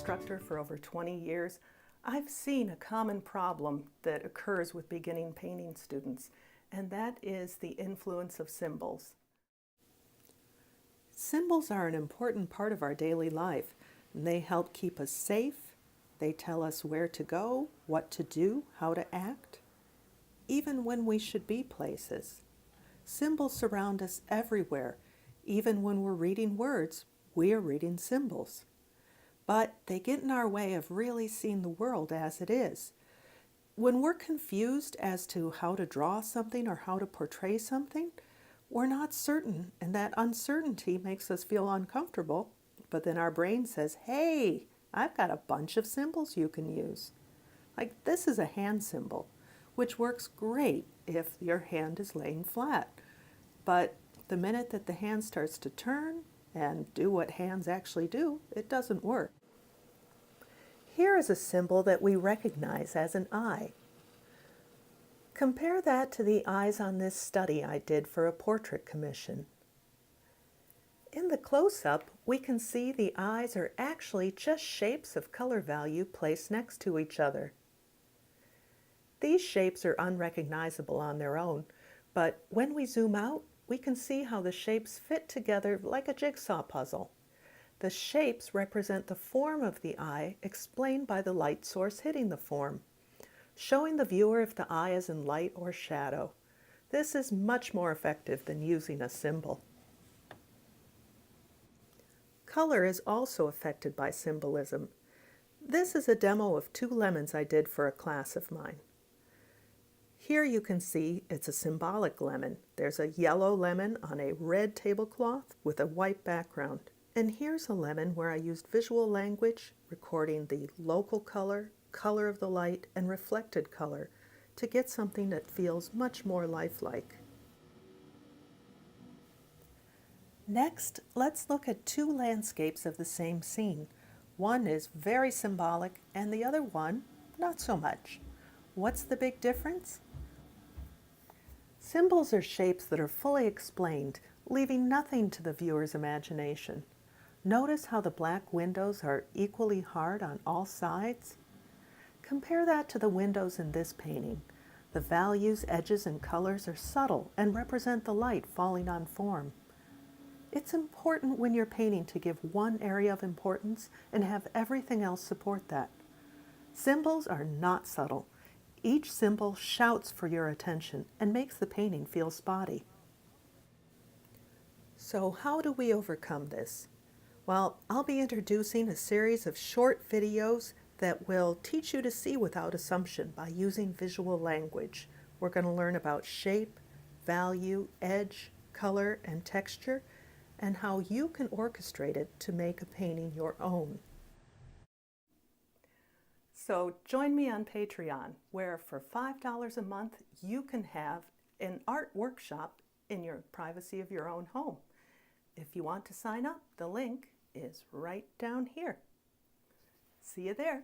instructor for over 20 years, I've seen a common problem that occurs with beginning painting students, and that is the influence of symbols. Symbols are an important part of our daily life, and they help keep us safe. They tell us where to go, what to do, how to act, even when we should be places. Symbols surround us everywhere. Even when we're reading words, we are reading symbols. But they get in our way of really seeing the world as it is. When we're confused as to how to draw something or how to portray something, we're not certain, and that uncertainty makes us feel uncomfortable. But then our brain says, hey, I've got a bunch of symbols you can use. Like this is a hand symbol, which works great if your hand is laying flat. But the minute that the hand starts to turn and do what hands actually do, it doesn't work. Here is a symbol that we recognize as an eye. Compare that to the eyes on this study I did for a portrait commission. In the close-up, we can see the eyes are actually just shapes of color value placed next to each other. These shapes are unrecognizable on their own, but when we zoom out, we can see how the shapes fit together like a jigsaw puzzle. The shapes represent the form of the eye explained by the light source hitting the form, showing the viewer if the eye is in light or shadow. This is much more effective than using a symbol. Color is also affected by symbolism. This is a demo of 2 lemons I did for a class of mine. Here you can see it's a symbolic lemon. There's a yellow lemon on a red tablecloth with a white background. And here's a lemon where I used visual language, recording the local color, color of the light, and reflected color to get something that feels much more lifelike. Next, let's look at 2 landscapes of the same scene. One is very symbolic and the other one, not so much. What's the big difference? Symbols are shapes that are fully explained, leaving nothing to the viewer's imagination. Notice how the black windows are equally hard on all sides? Compare that to the windows in this painting. The values, edges, and colors are subtle and represent the light falling on form. It's important when you're painting to give one area of importance and have everything else support that. Symbols are not subtle. Each symbol shouts for your attention and makes the painting feel spotty. So how do we overcome this? Well, I'll be introducing a series of short videos that will teach you to see without assumption by using visual language. We're going to learn about shape, value, edge, color, and texture, and how you can orchestrate it to make a painting your own. So join me on Patreon, where for $5 a month you can have an art workshop in your privacy of your own home. If you want to sign up, the link is right down here. See you there.